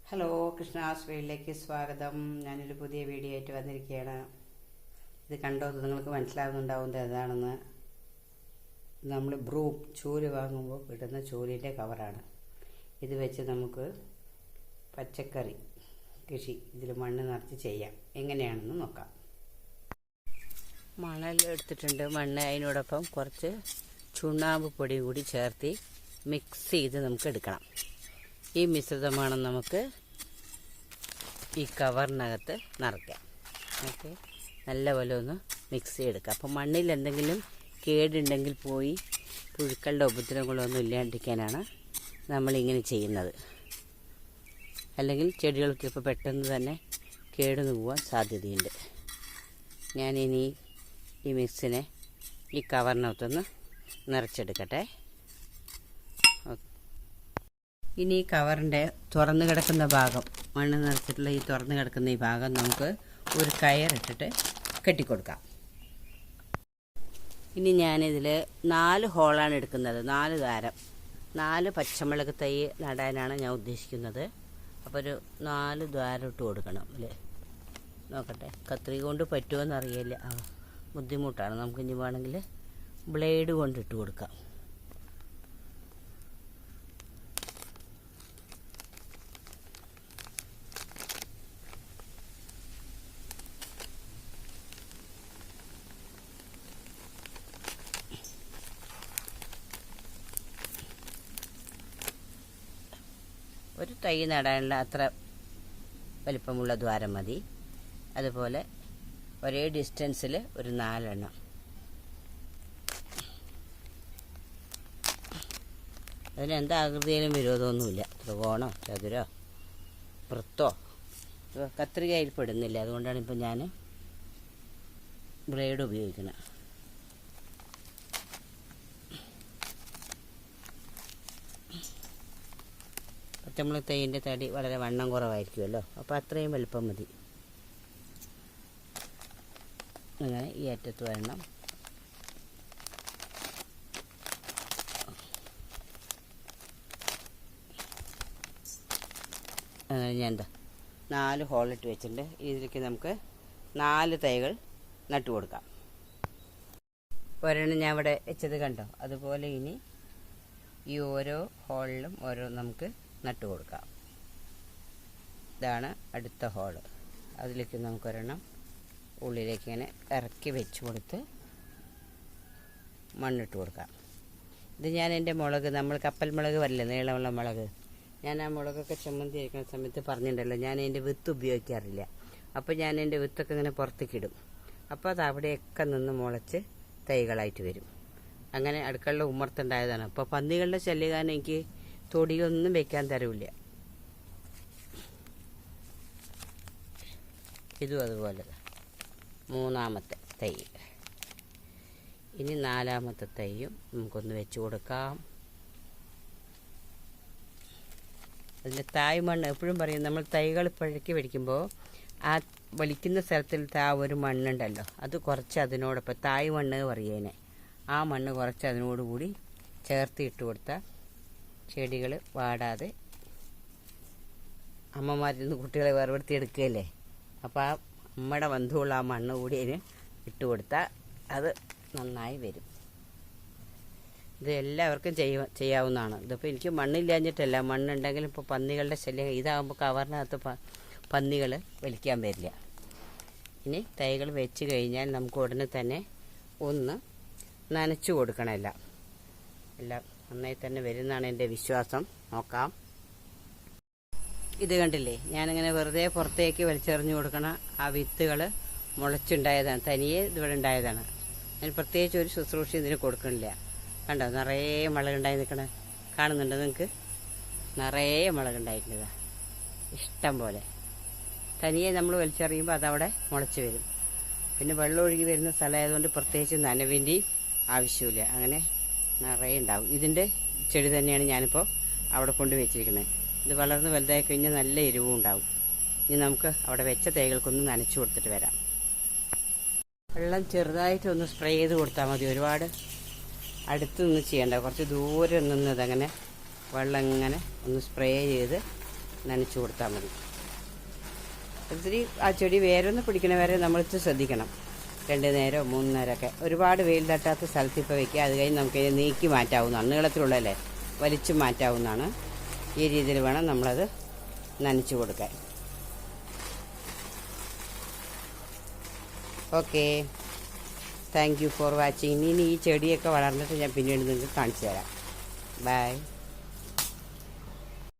Hello, Krishna's വീട്ടിലേക്ക് സ്വാഗതം. ഞാനൊരു പുതിയ വീഡിയോ ആയിട്ട് വന്നിരിക്കുകയാണ്. ഇത് കണ്ടോ, നിങ്ങൾക്ക് മനസ്സിലാകുന്നുണ്ടാവുന്നത് എന്താണെന്ന്. നമ്മൾ ബ്രൂം ചൂല് വാങ്ങുമ്പോൾ കിട്ടുന്ന ചൂലിൻ്റെ കവറാണ്. ഇത് വെച്ച് നമുക്ക് പച്ചക്കറി കൃഷി ഇതിൽ മണ്ണ് നിറച്ച് ചെയ്യാം. എങ്ങനെയാണെന്ന് നോക്കാം. മണൽ എടുത്തിട്ടുണ്ട്. മണ്ണ് അതിനോടൊപ്പം കുറച്ച് ചുണ്ണാമ്പ് പൊടി കൂടി ചേർത്ത് മിക്സ് ചെയ്ത് നമുക്ക് എടുക്കണം. ഈ മിശ്രിതമാണ് നമുക്ക് ഈ കവറിനകത്ത് നിറയ്ക്കാം. ഓക്കെ, നല്ലപോലെ ഒന്ന് മിക്സ് ചെയ്തെടുക്കാം. അപ്പോൾ മണ്ണിൽ എന്തെങ്കിലും കേടുണ്ടെങ്കിൽ പോയി പുഴുക്കളുടെ ഉപദ്രവങ്ങളൊന്നും ഇല്ലാണ്ടിരിക്കാനാണ് നമ്മളിങ്ങനെ ചെയ്യുന്നത്. അല്ലെങ്കിൽ ചെടികൾക്ക് ഇപ്പോൾ പെട്ടെന്ന് തന്നെ കേടുന്നു പോകാൻ സാധ്യതയുണ്ട്. ഞാനിനി ഈ മിക്സിനെ ഈ കവറിനകത്തൊന്ന് നിറച്ചെടുക്കട്ടെ. ഇനി ഈ കവറിൻ്റെ തുറന്ന് കിടക്കുന്ന ഭാഗം, മണ്ണ് നിറച്ചിട്ടുള്ള ഈ തുറന്ന് കിടക്കുന്ന ഈ ഭാഗം നമുക്ക് ഒരു കയറിട്ടിട്ട് കെട്ടിക്കൊടുക്കാം. ഇനി ഞാനിതിൽ 4 ഹോളാണ് എടുക്കുന്നത്, 4 ദ്വാരം. 4 പച്ചമുളക് തൈ നടാനാണ് ഞാൻ ഉദ്ദേശിക്കുന്നത്. അപ്പോൾ ഒരു 4 ദ്വാരം ഇട്ട് കൊടുക്കണം അല്ലേ. നോക്കട്ടെ, കത്രിക കൊണ്ട് പറ്റുമോ എന്നറിയില്ല. ബുദ്ധിമുട്ടാണ്. നമുക്ക് ഇനി വേണമെങ്കിൽ ബ്ലേഡ് കൊണ്ട് ഇട്ട് കൊടുക്കാം. ഒരു തൈ നടാനുള്ള അത്ര വലിപ്പമുള്ള ദ്വാരം മതി. അതുപോലെ ഒരേ ഡിസ്റ്റൻസിൽ ഒരു 4 എണ്ണം. അതിനെന്ത് ആകൃതിയിലും വിരോധമൊന്നുമില്ല. ത്രികോണോ ചതുരോ വൃത്തോ കത്രികയിൽ പെടുന്നില്ല. അതുകൊണ്ടാണ് ഇപ്പം ഞാൻ ബ്ലേഡ് ഉപയോഗിക്കുന്നത്. പച്ചമുളക് തൈൻ്റെ തടി വളരെ വണ്ണം കുറവായിരിക്കുമല്ലോ, അപ്പോൾ അത്രയും വലുപ്പം മതി. അങ്ങനെ ഈ അറ്റത്ത് വരണം. അങ്ങനെ ഞാൻ 4 ഹോളിട്ട് വെച്ചിട്ടുണ്ട്. ഇതിലേക്ക് നമുക്ക് 4 തൈകൾ നട്ടു കൊടുക്കാം. ഒരെണ്ണം ഞാൻ ഇവിടെ വെച്ചത് കണ്ടോ, അതുപോലെ ഇനി ഈ ഓരോ ഹോളിലും ഓരോ നമുക്ക് നട്ടു കൊടുക്കാം. ഇതാണ് അടുത്ത ഹോള്. അതിലേക്ക് നമുക്കൊരെണ്ണം ഉള്ളിലേക്ക് ഇങ്ങനെ ഇറക്കി വെച്ച് കൊടുത്ത് മണ്ണിട്ട് കൊടുക്കാം. ഇത് ഞാൻ എൻ്റെ മുളക്, നമ്മൾ കപ്പൽ മുളക് വരില്ലേ, നീളമുള്ള മുളക്, ഞാൻ ആ മുളകൊക്കെ ചമ്മന്തി അരക്കുന്ന സമയത്ത് പറഞ്ഞിട്ടുണ്ടല്ലോ, ഞാൻ അതിൻ്റെ വിത്ത് ഉപയോഗിക്കാറില്ല. അപ്പോൾ ഞാൻ എൻ്റെ വിത്തൊക്കെ ഇങ്ങനെ പുറത്തേക്കിടും. അപ്പോൾ അത് അവിടെയൊക്കെ നിന്ന് മുളച്ച് തൈകളായിട്ട് വരും. അങ്ങനെ അടുക്കളയുടെ ഉമ്മർത്തുണ്ടായതാണ്. അപ്പോൾ പന്നികളുടെ ശല്യകാരൻ എനിക്ക് തൊടിയൊന്നും വെക്കാൻ തരവില്ല. ഇതും അതുപോലെ 3ാമത്തെ തൈ. ഇനി 4ാമത്തെ തൈയും നമുക്കൊന്ന് വെച്ച് കൊടുക്കാം. അതിൽ തായ് മണ്ണ് എപ്പോഴും പറയും, നമ്മൾ തൈകൾ പിഴക്കി പിടിക്കുമ്പോൾ ആ വലിക്കുന്ന സ്ഥലത്തിലത്തെ ആ ഒരു മണ്ണുണ്ടല്ലോ, അത് കുറച്ച് അതിനോടൊപ്പം തായ് മണ്ണ് പറയുന്നതിനെ, ആ മണ്ണ് കുറച്ച് അതിനോടുകൂടി ചേർത്ത് ഇട്ട് കൊടുത്താൽ ചെടികൾ വാടാതെ, അമ്മമാരിൽ നിന്ന് കുട്ടികളെ വേർപെടുത്തി എടുക്കുകയല്ലേ, അപ്പോൾ ആ അമ്മയുടെ ബന്ധമുള്ള ആ മണ്ണ് കൂടി അതിന് ഇട്ട് കൊടുത്താൽ അത് നന്നായി വരും. ഇത് എല്ലാവർക്കും ചെയ്യാവുന്നതാണ്. ഇതിപ്പോൾ എനിക്ക് മണ്ണില്ലാഞ്ഞിട്ടല്ല, മണ്ണുണ്ടെങ്കിലും ഇപ്പോൾ പന്നികളുടെ ശല്യം, ഇതാകുമ്പോൾ കവറിനകത്ത് പന്നികൾ വലിക്കാൻ വരില്ല. ഇനി തൈകൾ വെച്ച് കഴിഞ്ഞാൽ നമുക്ക് ഉടനെ തന്നെ ഒന്ന് നനച്ചു കൊടുക്കണം. എല്ലാം നന്നായി തന്നെ വരുന്നതാണ് എൻ്റെ വിശ്വാസം. നോക്കാം. ഇത് കണ്ടില്ലേ, ഞാനിങ്ങനെ വെറുതെ പുറത്തേക്ക് വലിച്ചെറിഞ്ഞു കൊടുക്കണ ആ വിത്തുകൾ മുളച്ചുണ്ടായതാണ്, തനിയെ ഇതിവിടെ ഉണ്ടായതാണ്. ഞാൻ പ്രത്യേകിച്ച് ഒരു ശുശ്രൂഷ ഇതിന് കൊടുക്കണില്ല. കണ്ടോ, നിറയെ മുളകുണ്ടായി നിൽക്കണേ കാണുന്നുണ്ടോ നിങ്ങൾക്ക്? നിറയെ മുളകുണ്ടായിട്ടുണ്ട്, ഇഷ്ടം പോലെ. തനിയെ നമ്മൾ വലിച്ചെറിയുമ്പോൾ അതവിടെ മുളച്ച് വരും. പിന്നെ വെള്ളം ഒഴുകി വരുന്ന സ്ഥലമായതുകൊണ്ട് പ്രത്യേകിച്ച് നനവിൻ്റെ ആവശ്യമില്ല. അങ്ങനെ നിറയെ ഉണ്ടാവും. ഇതിൻ്റെ ചെടി തന്നെയാണ് ഞാനിപ്പോൾ അവിടെ കൊണ്ട് വെച്ചിരിക്കുന്നത്. ഇത് വളർന്ന് വലുതായി കഴിഞ്ഞാൽ നല്ല എരിവും ഉണ്ടാവും. ഇനി നമുക്ക് അവിടെ വെച്ച തൈകൾക്കൊന്ന് നനച്ചു കൊടുത്തിട്ട് വരാം. വെള്ളം ചെറുതായിട്ടൊന്ന് സ്പ്രേ ചെയ്ത് കൊടുത്താൽ മതി. ഒരുപാട് അടുത്ത് നിന്ന് ചെയ്യേണ്ട, കുറച്ച് ദൂരെ നിന്നത് അങ്ങനെ വെള്ളം ഇങ്ങനെ ഒന്ന് സ്പ്രേ ചെയ്ത് നനച്ചു കൊടുത്താൽ മതി. ഒത്തിരി ആ ചെടി വേരൊന്ന് പിടിക്കണ വരെ നമ്മൾ ശ്രദ്ധിക്കണം. 2 നേരമോ 3 നേരമൊക്കെ. ഒരുപാട് വെയിൽ തട്ടാത്ത സ്ഥലത്ത് ഇപ്പോൾ വയ്ക്കുക. അത് കഴിഞ്ഞ് നമുക്ക് നീക്കി മാറ്റാവുന്നതാണ്. നീളത്തിലുള്ളതല്ലേ, വലിച്ചു മാറ്റാവുന്നതാണ്. ഈ രീതിയിൽ വേണം നമ്മളത് നനച്ചു കൊടുക്കാൻ. Okay, thank you for watching. ഇനി ഈ ചെടിയൊക്കെ വളർന്നിട്ട് ഞാൻ പിന്നീട് നിങ്ങൾക്ക് കാണിച്ചു തരാം. ബൈ.